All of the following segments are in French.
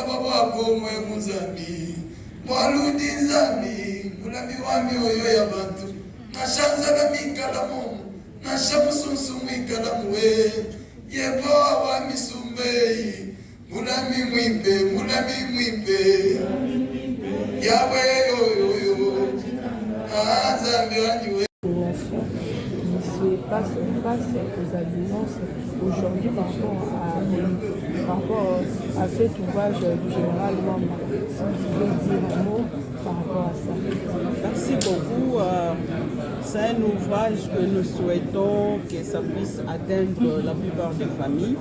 sababu wako mwe muzambi mwaludi nzambi mulami wa mioyo ya bantu nashanzaga mikalamu nashamusunsu mwikalamu we yebo wa misumbei mulami mwimpe yawe yoyoyo nzambi wanyiwe. Se passe face aux albinos aujourd'hui par rapport à cet ouvrage du général Wamba. Si vous pouvez dire un mot par rapport à ça. Merci beaucoup. C'est un ouvrage que nous souhaitons que ça puisse atteindre la plupart des familles,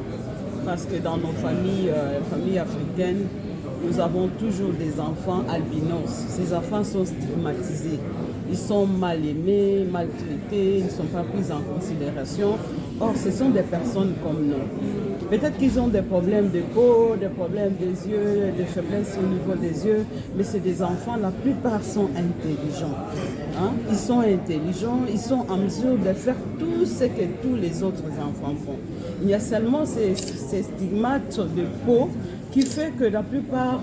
parce que dans nos familles africaines, nous avons toujours des enfants albinos. Ces enfants sont stigmatisés. Ils sont mal aimés, maltraités, ils ne sont pas pris en considération. Or, ce sont des personnes comme nous. Peut-être qu'ils ont des problèmes de peau, des problèmes des yeux, des faiblesses au niveau des yeux, mais c'est des enfants, la plupart sont intelligents. Hein? Ils sont intelligents, ils sont en mesure de faire tout ce que tous les autres enfants font. Il y a seulement ces stigmates de peau qui fait que la plupart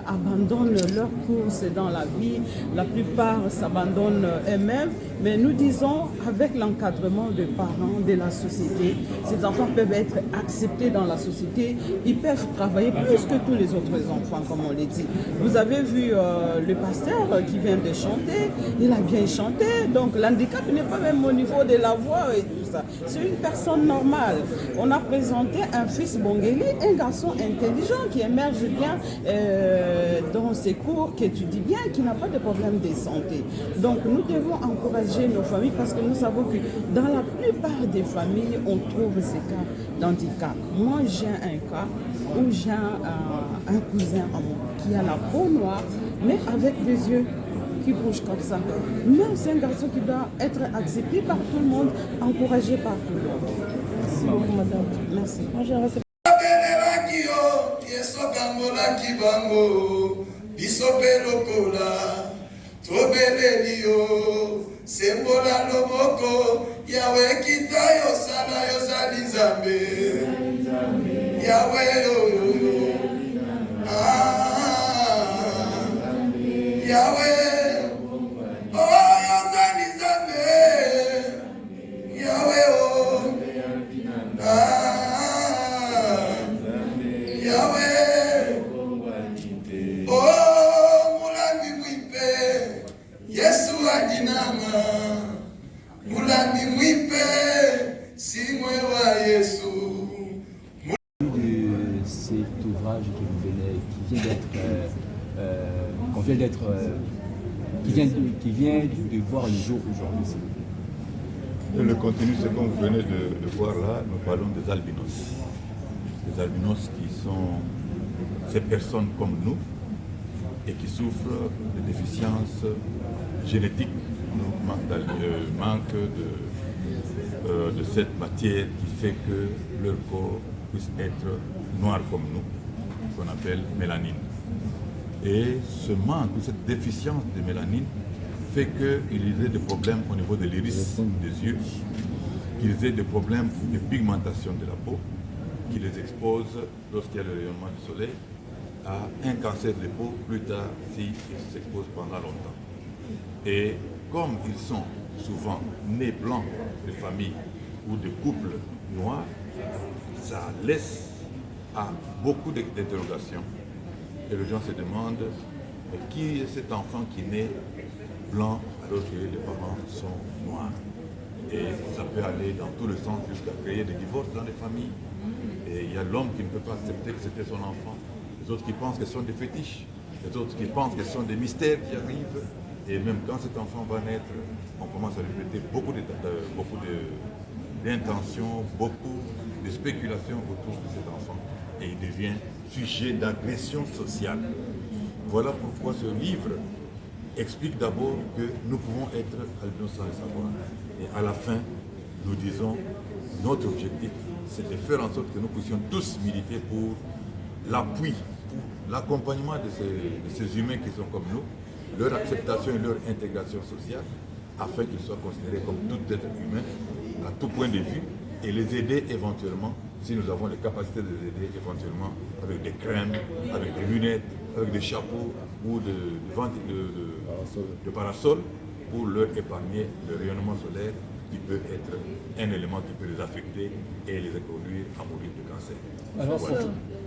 abandonnent leur course dans la vie, la plupart s'abandonnent eux-mêmes, mais nous disons, avec l'encadrement des parents, de la société, ces enfants peuvent être acceptés dans la société, ils peuvent travailler plus que tous les autres enfants, comme on l'a dit. Vous avez vu le pasteur qui vient de chanter, il a bien chanté, donc l'handicap n'est pas même au niveau de la voix et tout ça. C'est une personne normale. On a présenté un fils Bongeli, un garçon intelligent, qui émerge bien dans ses cours, qui étudie bien, qui n'a pas de problème de santé. Donc nous devons encourager nos familles parce que nous savons que dans la plupart des familles, on trouve ces cas d'handicap. Moi, j'ai un cas où j'ai un cousin à moi qui a la peau noire, mais avec des yeux qui bougent comme ça. Mais c'est un garçon qui doit être accepté par tout le monde, encouragé par tout le monde. Merci beaucoup, madame. Merci. Moi, j'ai Yesokangola kibango bisope lokola tobeleli yo sembola loboko yawe kitayo sala yo zali nzambe yawe yo yawe yo zali nzambe yawe Yesu adinanga mulami mwipe simwe wa Yesu. De cet ouvrage qui vient de voir le jour aujourd'hui. Le contenu, ce que vous venez de voir là, nous parlons des albinos. Les albinos qui sont ces personnes comme nous et qui souffrent de déficiences génétiques, manque de cette matière qui fait que leur corps puisse être noir comme nous, qu'on appelle mélanine. Et ce manque ou cette déficience de mélanine fait qu'ils aient des problèmes au niveau de l'iris des yeux, qu'ils aient des problèmes de pigmentation de la peau, qui les expose, lorsqu'il y a le rayonnement du soleil, à un cancer de peau plus tard s'ils s'exposent pendant longtemps. Et comme ils sont souvent nés blancs de familles ou de couples noirs, ça laisse à beaucoup d'interrogations. Et les gens se demandent qui est cet enfant qui naît blanc alors que les parents sont noirs. Et ça peut aller dans tous les sens jusqu'à créer des divorces dans les familles. Et il y a l'homme qui ne peut pas accepter que c'était son enfant. Les autres qui pensent que ce sont des fétiches. Les autres qui pensent que ce sont des mystères qui arrivent. Et même quand cet enfant va naître, on commence à répéter beaucoup d'intentions, beaucoup de spéculations autour de cet enfant. Et il devient sujet d'agression sociale. Voilà pourquoi ce livre explique d'abord que nous pouvons être albinos sans le savoir. Et à la fin, nous disons, notre objectif, c'est de faire en sorte que nous puissions tous militer pour l'appui, pour l'accompagnement de ces humains qui sont comme nous, leur acceptation et leur intégration sociale, afin qu'ils soient considérés comme tout être humain, à tout point de vue, et les aider éventuellement si nous avons les capacités de les aider éventuellement avec des crèmes, avec des lunettes, avec des chapeaux ou de parasols pour leur épargner le rayonnement solaire qui peut être un élément qui peut les affecter et les conduire à mourir de cancer. Alors, voilà.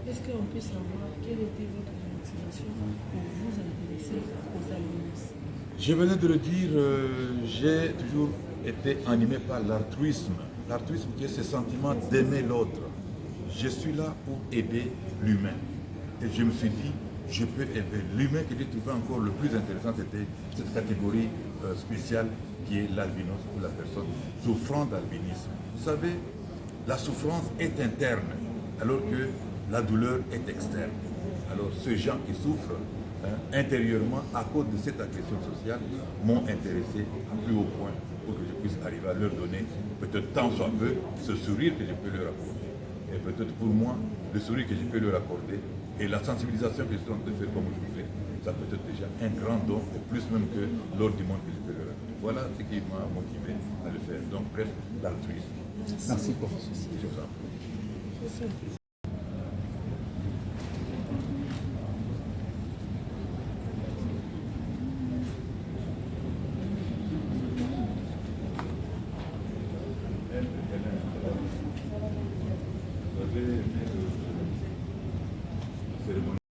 est-ce qu'on peut savoir quelle était votre motivation pour vous intéresser aux albinos? Je venais de le dire, j'ai toujours été animé par l'altruisme. L'altruisme qui est ce sentiment d'aimer l'autre. Je suis là pour aider l'humain. Et je me suis dit, je peux aider l'humain. Que j'ai trouvé encore le plus intéressant, c'était cette catégorie spéciale qui est l'albinos ou la personne souffrant d'albinisme. Vous savez, la souffrance est interne, alors que la douleur est externe. Alors ces gens qui souffrent intérieurement à cause de cette agression sociale m'ont intéressé à plus haut point pour que je puisse arriver à leur donner peut-être tant soit peu ce sourire que je peux leur accorder. Et peut-être pour moi, le sourire que je peux leur accorder et la sensibilisation que je suis en train de faire comme aujourd'hui, ça peut être déjà un grand don, et plus même que l'ordre du monde que je peux leur accorder. Voilà ce qui m'a motivé à le faire. Donc bref, l'altruisme. Merci pour Je vous en prie.